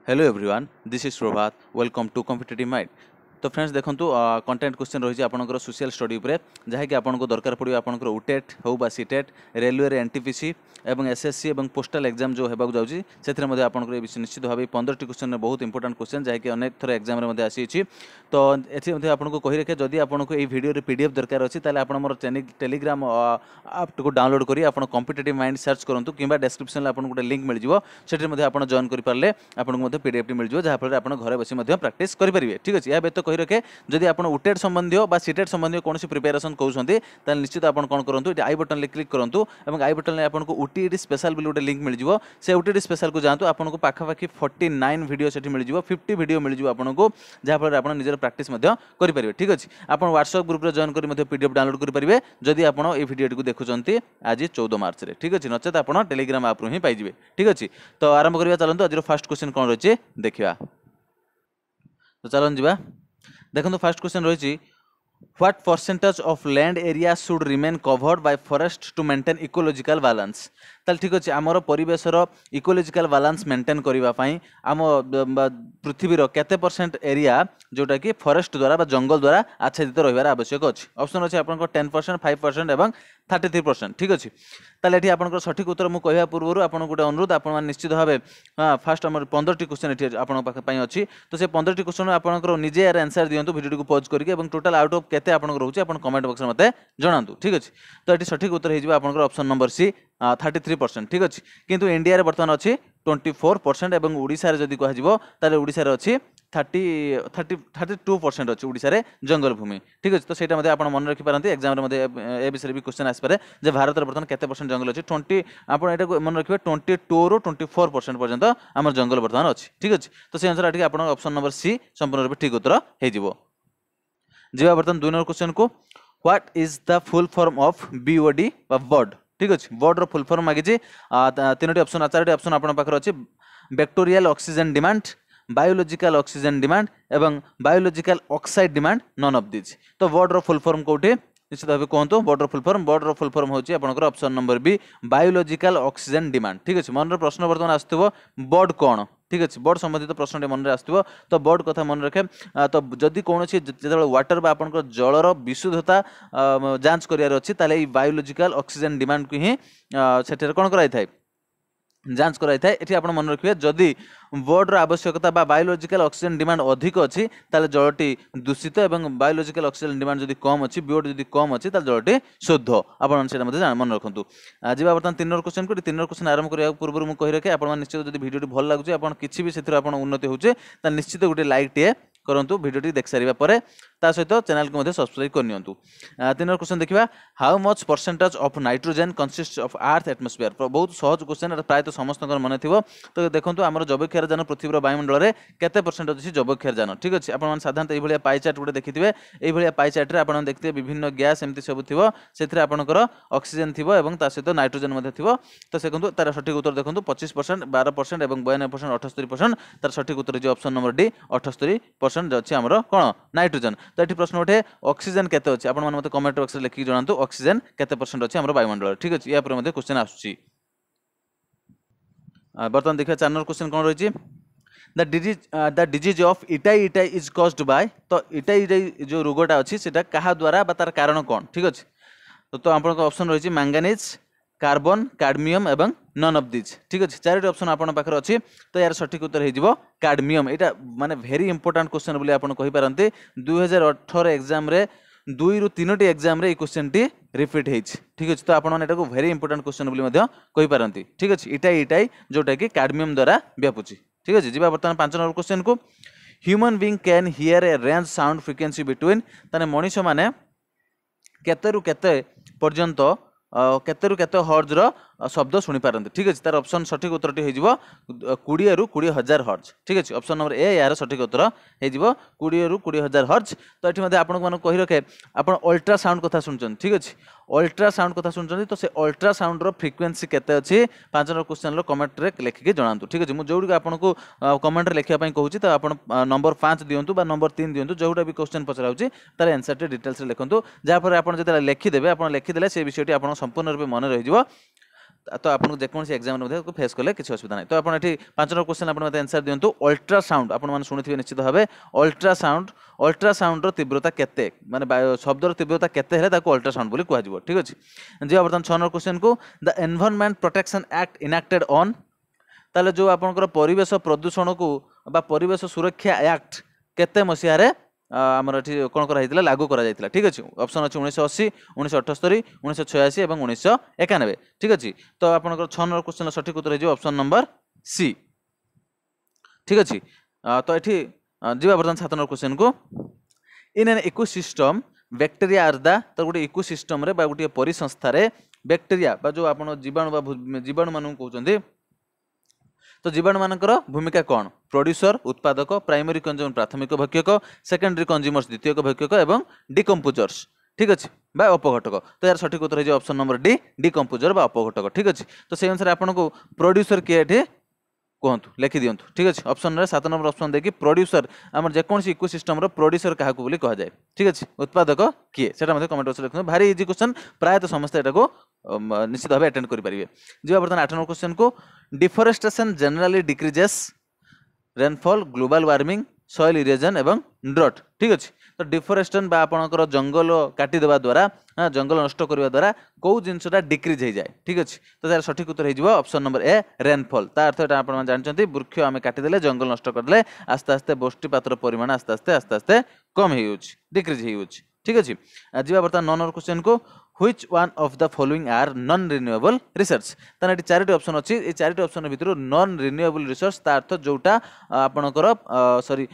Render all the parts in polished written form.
Hello everyone, this is Prabhat. Welcome to Competitive Mind. तो friends देखो content question रही है सोशल स्टडी उपरे जहाँकि आपको दरकार पड़ो आपंकर उटेट हो बा सीटेट रेलवे एनटीपीसी एवं एसएससी एवं पोस्टाल एग्जाम जो होगा जाऊँगी से आपंकर विषय निश्चित भाव 15टी क्वेश्चन बहुत इंपोर्टेंट क्वेश्चन जहाँकि अनेक थर एग्जाम आसी तो ये आपको कही रखे जदि आपको ये वीडियो पीडीएफ दरकार अच्छी आप मोर टेलीग्राम आप डाउनलोड करी आप कॉम्पिटिटिव माइंड सर्च करूँ कि डिस्क्रिप्शन आपको गोटे लिंक मिल जाए आप जॉइन करेंगे आपको पीडीएफ मिल जाए जहाँफल आप घर बस प्राक्ट करेंगे ठीक अच्छे यह व्यतीत कही रखे जदि आप उटेट संबंधी सीटेट संबंधी कौन प्रिपेरेसन कहते हैं निश्चित आप कौन करूँ ये आई बटन क्लिक करूँ और आई बटन आपको ओटीटी स्पेशल भी गोटे लिंक मिल जाए से ओटीटी स्पेशल को जातु आपको पाखापाखि 49 वीडियो से मिल जाए 50 वीडियो मिल जाए आपको जहाँफल आप निजर प्राक्ट करेंगे ठीक अच्छे आप व्हाट्सएप ग्रुप में जॉइन कर पीडीएफ डाउनलोड करेंगे जदि आप वीडियो को देखुं आज 14 मार्च में ठीक अच्छे नचेत आप टेलीग्राम आप ही पाइबे ठीक अच्छे तो आरंभ करवा चलते आज फास्ट क्वेश्चन कौन रही देखा तो चलन जा देखो फास्ट क्वेश्चन रही What percentage of land area should remain covered by forest to maintain ecological balance? ताल ठीक अच्छे आमर परिवेशर इकोलोजिकल बालांस मेंटेन करने आम पृथ्वीर केते परसेंट एरिया जोटा कि फॉरेस्ट द्वारा जंगल द्वारा आच्छादित रही आवश्यक अच्छे ऑप्शन अच्छे आप 10% 5% और 33% ठीक अच्छे ताले ये आप सठिक उत्तर मुझे कहवा पूर्व आप गोटे अनुरोध आप निश्चित भाव फास्ट आम 15टी क्वेश्चन ये अच्छी तो से 15टी क्वेश्चन आप निजे यार आंसर दिंतु वीडियो को पॉज करके टोटाल आउट ऑफ केते आप रोचे आप कमेंट बॉक्स में मत जनातु ठीक अच्छे तो ये सठिक उत्तर हो ऑप्शन नंबर सी 33% ठीक अच्छे किंतु इंडिया रे बर्तमान अच्छी 24% और ओडिशा जदि कह ओडिशा अच्छी 32% अच्छी ओडिशा जंगल भूमि ठीक अच्छे तो सहीटा आप मन रखिपारती एग्जाम ए विषय भी क्वेश्चन आसपे जे भारत में बर्तमान केते परसेंट जंगल अच्छी 20 आप मन रखिए 22 रू 24% पर्यंत आम जंगल बर्तमान अच्छी ठीक अच्छे तो से अनुसार आप ऑप्शन नंबर सी संपूर्ण रूप ठीक उत्तर हो जा बर्तमान 2 नंबर क्वेश्चन को what is the full form of BOD बर्ड ठीक अच्छे बर्ड फुल फॉर्म मागिଛି 3टी ऑप्शन 4टी ऑप्शन आपन पाखर अछि bacterial oxygen demand biological oxygen demand एवं biological oxide demand none of this तो बर्ड फुल फॉर्म कोठी निश्चित भाव कहतु बर्ड फुल फॉर्म होची आपनकर option number B biological oxygen demand ठीक अच्छे मन प्रश्न बर्तमान आसुव बर्ड कौन ठीक अच्छे बर्ड संबंधित प्रश्न मन में आसो तो बर्ड कथा मन रखे तो जदि कौन जो वाटर आपंकर जलर विशुद्धता जांच करार अच्छी ताले बायोलॉजिकल ऑक्सीजन डिमांड को ही से कौन कराई जांच कराई ये आप मन रखिए जदि बर्डर आवश्यकता बायोलॉजिकल ऑक्सीजन डिमांड अधिक अच्छी ताले जलटी दूषित और बायोलॉजिकल ऑक्सीजन डिमांड जदि कम अच्छी बीओडी जदि कम अच्छी ताले जलटी शुद्ध आप मन रखु आज बर्तमान 3 नंबर क्वेश्चन को 3 नंबर क्वेश्चन आरंभ करने पूर्व मुझे कही रखे आप निश्चित जब वीडियो भल लगुच आप किसी भी से उन्नति होचे निश्चित गोटे लाइक टे करंतु वीडियो देख सारा पर सहित चैनल को सब्सक्राइब करनी 3 नंबर क्वेश्चन देखा how much percentage of nitrogen consist of earth atmosphere बहुत सहज क्वेश्चन प्रायः समस्त मन थी तो देखो आम जैवक्षार जान पृथ्वीर वायुमंडल में केते परसेंट अच्छी जैवक्षार जान ठीक अच्छे आप साधारणतः ये पाई चार्ट गोटे देखिए ये पाई चार्ट आप देखते विभिन्न गैस एमती सब थी से आपंकर ऑक्सीजन थी सहित नाइट्रोजन थी तो से तार सठिक उत्तर देखो 25% 12% और 92% 78% तार सठिक उत्तर ऑप्शन नंबर डी 78% अच्छी आमर कौन नाइट्रोजन तो ये प्रश्न उठे ऑक्सीजन केते अच्छे आप मत कमेंट बॉक्स में लिखिक जनातु ऑक्सीजन केते परसेंट अच्छी आमर वायुमंडल ठीक अच्छे या क्वेश्चन आसुची बर्तमान देखिए 4 नंबर क्वेश्चन कौन रही the disease of itai itai is caused by तो इटाई इटाई जो रोगटा अच्छी से क्या द्वारा तार कारण कौन ठीक अच्छे तो आप ऑप्शन रही मैंगानीज कार्बन काडमियम एवं नन ऑफ दिस ठीक अच्छे 4टी ऑप्शन आपन पाखर अच्छी तो यार सठिक उत्तर हो काडमियम यहाँ माने भेरी इंपोर्टेंट क्वेश्चन बोली आप कही पारती 2018 एग्जाम रे 2 रू 3टी एग्जाम रे क्वेश्चन टी रिपीट होती ठीक अच्छे तो आपको भेरी इंपोर्टेंट क्वेश्चन बोली कही पारती ठीक अच्छे इटाई इटाई जोटा कि काडमियम द्वारा व्यापुची ठीक अच्छे जी बर्तमान 5 नंबर क्वेश्चन को human being can hear A range sound frequency between ताने मनीष माने केते रु केते पर्यंत केते रु केते हर्ज रो शब्द शुणी पारती ठीक अच्छे तार ऑप्शन सठिक उत्तर टी हो 20 रू 20,000 हर्ज ठीक अच्छे ऑप्शन नंबर ए यार सठिक उत्तर हो 20 रू 20,000 हर्ज तो ये आपको कही रखे आप अल्ट्रासाउंड कथा शुणुं ठीक अच्छे अल्ट्रासाउंड कथा शुणुं तो से अल्ट्रासाउंड फ्रिक्वेंसी केते अच्छी 5 नंबर क्वेश्चन कमेंट रे लिखिक जनातु ठीक अच्छे मुझे आपको कमेंट रे लिखा कहूँ तो आप नंबर 5 दिंतु नंबर 3 दिंतु जोटा भी क्वेश्चन पचरा तार आंसर टे डिटेल्स लिखु जहाँपर आप लिखिदेवे आप लिखिदे से विषयटी आप संपूर्ण रूप मन रही तो आपको जेकोसी एग्जाम फेस कले किसी असुविधा नहीं। तो आप 5 नंबर क्वेश्चन आप आंसर दिंतु अल्ट्रासाउंड आपने शुणुवे निश्चित भाव अल्ट्रासाउंड तीव्रता केते माने शब्दर तीव्रता केते हेले ताको अल्ट्रासाउंड बोली कहजिवो ठीक अछि। जे बर्तमान 6 नंबर क्वेश्चन को the environment protection act enacted on ताले जो आपनकर परिवेश प्रदूषण को बा परिवेश सुरक्षा एक्ट केते मसिया रे आमर एठी कोन करा हितला लागू करा जायतिला ठीक अछि। ऑप्शन अछि 1980 1978 1986 एवं 1991 ठीक अछि। तो आपनकर 6 नंबर क्वेश्चन सठिक उत्तर हे ऑप्शन नंबर सी ठीक अछि। तो एठी जीवा बर्तन 7 नंबर क्वेश्चन को in an ecosystem bacteria are the तो गोटे इकोसिस्टम रे बा गोटे परिसंस्था रे बैक्टेरिया बा जो आपण जीवाणु बा जीवाणु मानू कहउचंदी तो जीवाणु मानकर भूमिका कौन प्रोड्यूसर उत्पादक प्राइमरी कंज्यूमर प्राथमिक भक्षक सेकेंडरी कंज्यूमर्स द्वितीयक भक्षक एवं डिकम्पोजर्स ठीक अच्छे बा अपघटक। तो यार सठिक उत्तर है ऑप्शन नंबर डी डिकम्पोजर बा अपघटक ठीक अच्छे। तो से अनुसार आपको प्रोड्यूसर किए ये कहतु लिखि दिंतु ठीक अच्छे। ऑप्शन रे 7 नंबर ऑप्शन देखिए प्रोड्यूसर आम जेकोसी इकोसिस्टम प्रोड्यूसर क्या कह जाए ठीक अच्छे उत्पादक किए से कमेंट बॉक्स लिखते भारी इजी क्वेश्चन प्रायतः समस्त एटा निश्चित भाव अटेंड करेंगे। जी बर्तमान 8 नंबर क्वेश्चन को deforestation generally decreases rainfall global warming soil erosion एवं ड्रट ठीक अच्छे। तो डिफरेस्टेशन बा आपनकर जंगल काटिदेवा द्वारा जंगल नष्ट करने द्वारा कौ जिनसा डिक्रीज हो जाए ठीक अच्छे। तो यार सठिक उत्तर हो ऑप्शन नंबर ए रेनफॉल तार अर्थ यहाँ आप जानते वृक्ष आम काटिदेले जंगल नष्ट करदे आस्ते आस्ते वृष्टिपातर परिमाण आस्ते आस्ते आस्ते आस्ते कम हो डिक्रीज हो ठीक अच्छे। जी बर्तमान 9 नंबर क्वेश्चन को which one of the following are non renewable resource ताने ये 4टी ऑप्शन अच्छी ये 4टी ऑप्शन भितर नॉन रिन्यूएबल रिसोर्स तार अर्थ जोटा आपणकर सॉरी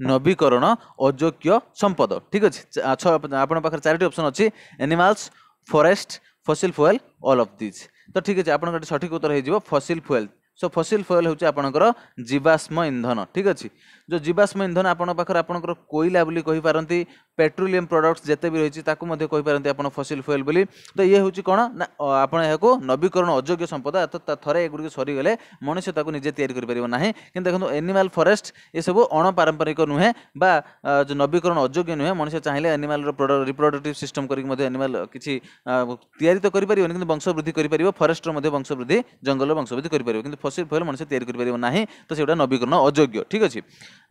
नवीकरण अयोग्य संपद ठीक अच्छे। आपन पाखर 4टी ऑप्शन अच्छी animals forest fossil fuel all of this. तो ठीक अच्छे आपन सठिक उत्तर हो फॉसिल फ्यूएल। सो फॉसिल फ्यूएल हूँ आपणकर जीवाश्म इंधन ठीक अच्छे। जो जीवाश्म इंधन आपण पाखर आपणकर कोयला बोली कहि पारंती पेट्रोलियम प्रोडक्ट्स जेते भी रही कहि पारंती आपण फॉसिल फ्यूएल बोली। तो ये हूँ कौन ना आपण यहाँ नवीकरण अयोग्य संपद अर्थात थरे एगुड़ी सरीगले मनुष्य ताको निजे तैयारी करि परिबो नाही। किंतु देखो एनिमल फॉरेस्ट ये सब अणपारंपरिक नुहे बा जो नवीकरण अयोग्य नुहे मनुष्य चाहिए एनिमल रिप्रोडक्टिव सिस्टम करिक एनिमल किछि तैयारी तो करि परिबो किंतु वंश वृद्धि करि परिबो फॉरेस्ट रो वंश वृद्धि जंगल वंश वृद्धि करि परिबो किंतु फॉसिल फ्यूएल मनुष्य तैयारी करि परिबो नाही। तो सेटा नवीकरण अयोग्य ठीक अच्छे।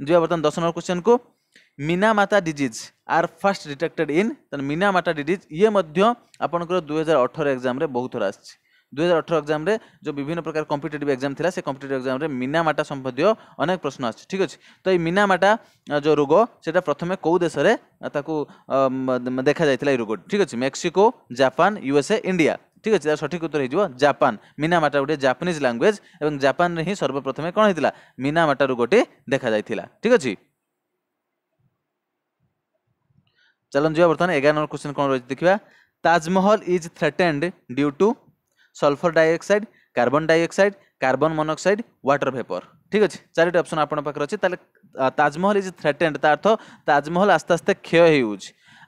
जो बर्तमान 10 नंबर क्वेश्चन को Minamata disease are first detected in Minamata disease ये मध्य आपनकर 2018 एग्जाम रे बहुत थोड़ा आछि। 2018 एग्जाम रे जो विभिन्न प्रकार कॉम्पिटिटिव एग्जाम थिला से कॉम्पिटिटिव एग्जाम रे मीनामाटा संबंधी अनेक प्रश्न आछि ठीक अच्छे। तो ये मीनामाटा जो रोग सेटा प्रथमे कौ देश रे ताकू देखा जाइतिला रोग ठीक अच्छे मेक्सिको जापान यूएसए इंडिया ठीक अच्छे। सठिक उत्तर हो जापान मीनामाटा गोटे जापानीज लैंग्वेज और जापान रे ही सर्वप्रथमे कौन होता मीनामाटा रोगटे देखा जाइतिला ठीक अच्छे। चलन जी बर्तमान 11 नंबर क्वेश्चन कौन रही देखा Taj Mahal is threatened due two sulphur dioxide carbon dioxide carbon monoxide water vapour ठीक अच्छे। 4टी ऑप्शन आपन पाखर अच्छे। ताजमहल इज थ्रेटेन्ड तार अर्थ ताजमहल आस्ते आस्ते क्षय हो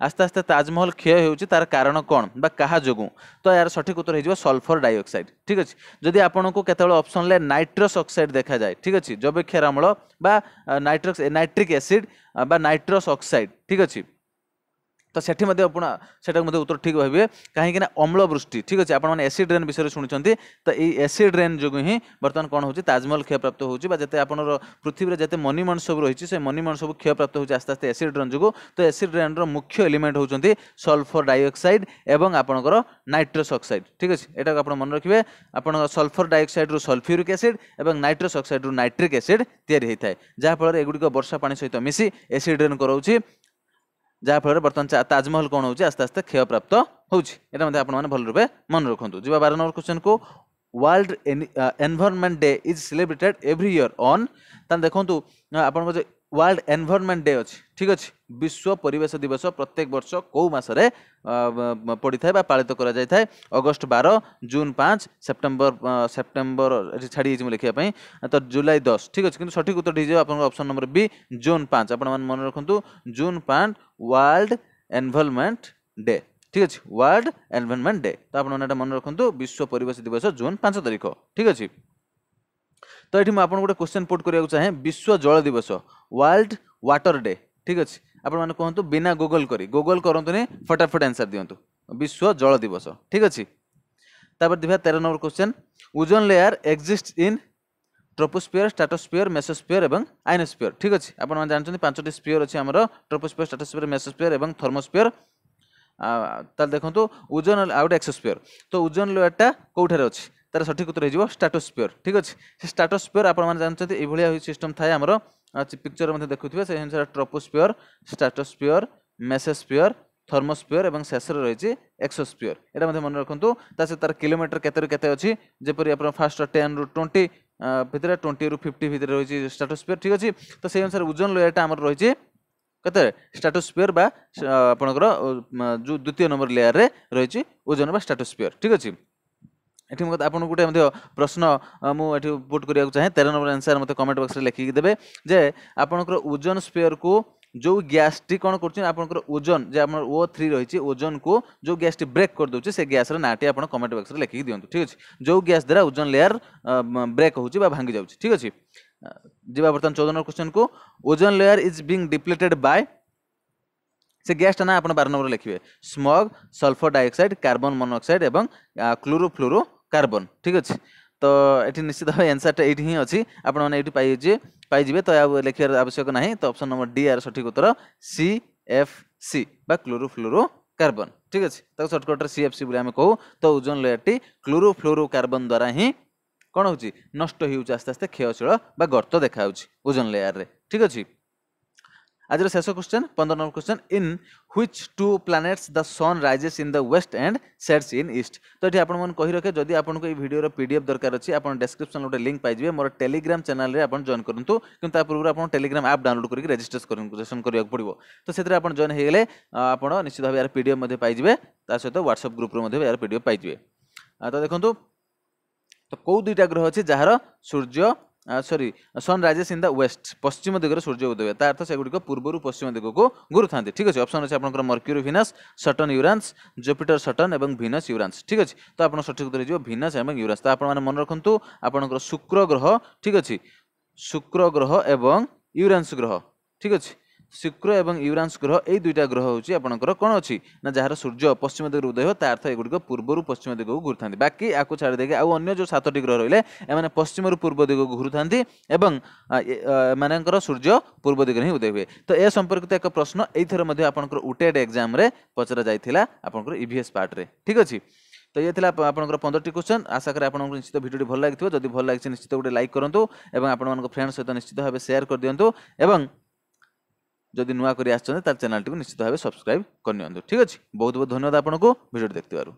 आस्ते आस्ते ताजमहल क्षय हो तार कारण कौन बा कहा जोगु। तो यार सठिक उत्तर हो सल्फर डाइऑक्साइड ठीक अच्छे। जदि आपन को केतବେଳେ ऑप्शन ले नाइट्रस ऑक्साइड देखा जाए ठीक अच्छे जैविक अम्ल बा नाइट्रिक एसिड बा नाइट्रस ऑक्साइड ठीक अच्छे। तो सेठी उत्तर ठीक भावे कहीं अम्ल वृष्टि ठीक अच्छे। आपने एसिड रेन विषय शुणी तो ये एसिड रेन जो ही बर्तमान कौन हो ताजमहल क्षयप्राप्त होते आप पृथ्वी में जिते मनीमंड सब रही है मनीमंड सब क्षयप्राप्त हो आस्ते आस्ते एसिड रेन जो। तो एसिड रेन मुख्य एलिमेंट होती सल्फर डाइऑक्साइड एवं आपणकर नाइट्रस ऑक्साइड ठीक अच्छे। यहाँ आप मन रखिए आप सल्फर डाइऑक्साइड रू सल्फ्यूरिक एसिड और नाइट्रस ऑक्साइड रू नाइट्रिक एसिड तैयारी होता है जहाँफल एगुड़िक वर्षा पानी सहित मिसी एसिड रेन कराऊँ जहाँफल बर्तमान ताजमहल कौन हो आस्ते आस्ते क्षय प्राप्त होने भल रूपे मन रखु। जी 12 नंबर क्वेश्चन को world environment day is celebrated every year on देखो आप वर्ल्ड एनवायरनमेंट डे अच्छी ठीक अच्छे। विश्व परिवेश दिवस प्रत्येक वर्ष कौ मसरे पड़ी था पालित करा जाय थाए अगस्ट 12 जून 5 सेप्टेम्बर छाड़ी लिखापी तो जुलाई 10 ठीक अच्छे। किंतु सठिक उत्तर दीजिए आप ऑप्शन नंबर बी जून 5 आप मन रखु जून 5 वर्ल्ड एनवायरनमेंट डे ठीक अच्छे वर्ल्ड एनवायरनमेंट डे। तो आप मन रखु विश्व परिवेश दिवस जून 5 तारीख ठीक अच्छे। तो ये मुझे गोटे क्वेश्चन पुट करने चाहे विश्व जल दिवस वर्ल्ड वाटर डे ठीक अच्छे। आपने कहतु बिना गूगल करंतु फटाफट आंसर दिंतु विश्व जल दिवस ठीक अच्छे। तापर दिभा 13 number question ozone layer exist इन ट्रोपोस्फियर स्ट्राटोस्फियर मेसोस्फियर एवं आइनोस्फियर ठीक अछि आपण माने जानछन पांचटी स्फियर अछि हमरो ट्रोपोस्फियर स्ट्राटोस्फियर मेसोस्फियर एवं थर्मोस्फियर ताल देखंतु ओजोन आउट एक्सोस्फियर तो ओजोन लेयरटा कोठारे अछि तार सठिक उत्तर हो स्ट्राटोस्फियर ठीक अछि से स्ट्राटोस्फियर आपण माने जानछन ए भलिया सिस्टम थाए हमरो पिक्चर मध्ये देखुथिबे से अनुसार ट्रोपोस्फियर स्ट्राटोस्फियर मेसोस्फियर थर्मोस्फियर एवं शेष रही एक्सोस्फियर एटा मध्ये मन रखंतु तासे तार किलोमीटर केते केते अछि जेपरि आपण फास्ट 10 रु 20 भितर 20 रु 50 भितर रही स्ट्राटोस्फियर ठीक अछि तो से अनुसार ओजोन लेयरटा हमर रही कते स्ट्राटोस्फियर बा आपनकर जो द्वितीय नंबर लेयर रे रही ओजोन बा स्ट्राटोस्फियर ठीक अछि एठी मते आपन गुटे मध्ये प्रश्न मु एठी पुट करिया चाहे 13 नंबर आंसर मते कमेंट बॉक्स रे लिखि देबे जे आपनकर ओजोन स्फीयर को जो गैस टी कोन करछि आपनकर ओजोन जे आपन O3 रही ओजोन को जो गैस टी ब्रेक कर दोछि से गैस रे नाटी आपन कमेंट बॉक्स रे लिखि दियंतु ठीक अछि जो गैस द्वारा ओजोन लेयर ब्रेक होछि बा भांगी जाउछि ठीक अछि जिबा बर्तन 14 नंबर क्वेश्चन को ozone layer is being depleted by से गैस ना आपन 12 नंबर लिखिबे smog sulphur dioxide carbon monoxide एवं क्लोरोफ्लोरो कार्बन ठीक अछि तो एठी निश्चित भाव आंसर टा एठी ही अछि आपण माने एठी पाई जिवे तो आ लिखियार आवश्यक नाही तो ऑप्शन नंबर डी आर सठिक उत्तर CFC बा क्लोरोफ्लोरो कार्बन ठीक अछि त शॉर्टकट रे CFC बोले हम कहू तो ozone layer T chlorofluoro carbon द्वारा ही कोन होची नष्ट हिउची आस्ते आस्ते क्षयशील बा गर्त देखा होची ओजोन लेयर रे ठीक अछि आज शेष question 15 number question in which two planets the sun rises in the west and sets in east तो ये आपन मन कहि रखे जदि आपन को ई वीडियो रो पीडीएफ दरकार अछि आपन डिस्क्रिप्शन रे लिंक पाइ जिवे मोर टेलीग्राम चैनल रे आपन जॉइन करंतु किंतु ता पूर्व आपन टेलीग्राम ऐप डाउनलोड करके रजिस्ट्रेशन करिया पड़िबो तो सेतरे आपन जॉइन हे गेले आपन निश्चित भाबे यार पीडीएफ मध्ये पाइ जिवे ता सहित व्हाट्सएप ग्रुप रो मध्ये यार पीडीएफ पाइ जिवे तो देखंतु तो को दुईटा ग्रह अछि जहार सूर्य sorry sun rises in the west पश्चिम दिगरे सूर्य उदय तार अर्थ से गुडी को पूर्व पश्चिम दिग को गुरु थांती ठीक अछि ऑप्शन अछि आपनकर mercury Venus Saturn Uranus Jupiter Saturn एवं वीनस यूरानस ठीक अछि तो आपन सठिक उत्तर जो वीनस एवं यूरानस तो आपन माने मन रखंतु आपनकर शुक्र ग्रह ठीक अछि शुक्र ग्रह एवं यूरानस ग्रह ठीक अछि शुक्र एवं यूरानस ग्रह ए दुईटा ग्रह होची आपनकर कोन अछि ना जहार सूर्य पश्चिम दिग उदय हो ता अर्थ ए गुडी को पूर्व पश्चिम दिग को घुरु थांती बाकी आको छाड़ देके आ अन्य जो 7टी ग्रह रहिले ए माने पश्चिम रु पूर्व दिग को घुरु थांती एवं मानकर सूर्य पूर्व दिग ही उदय हुए तो ए संपर्कित एक प्रश्न एथर मध्ये आपनकर उटेड एग्जाम रे पचरा जायथिला आपनकर ईवीएस पार्ट रे ठीक अछि तो ये थिला आपनकर 15टी क्वेश्चन आशा करे आपन निश्चित वीडियो भल लागिथिबो जदि भल लागिछ निश्चित गोटे लाइक करंतु एवं आपन मानको फ्रेंड सहित निश्चित भाबे शेयर कर दियंतु एवं जदि नुआ करी आछन तार चैनल टी निश्चित भाबे सब्सक्राइब कर नियंतु ठीक अछि बहुत बहुत धन्यवाद आपनको वीडियो देखथिबारु।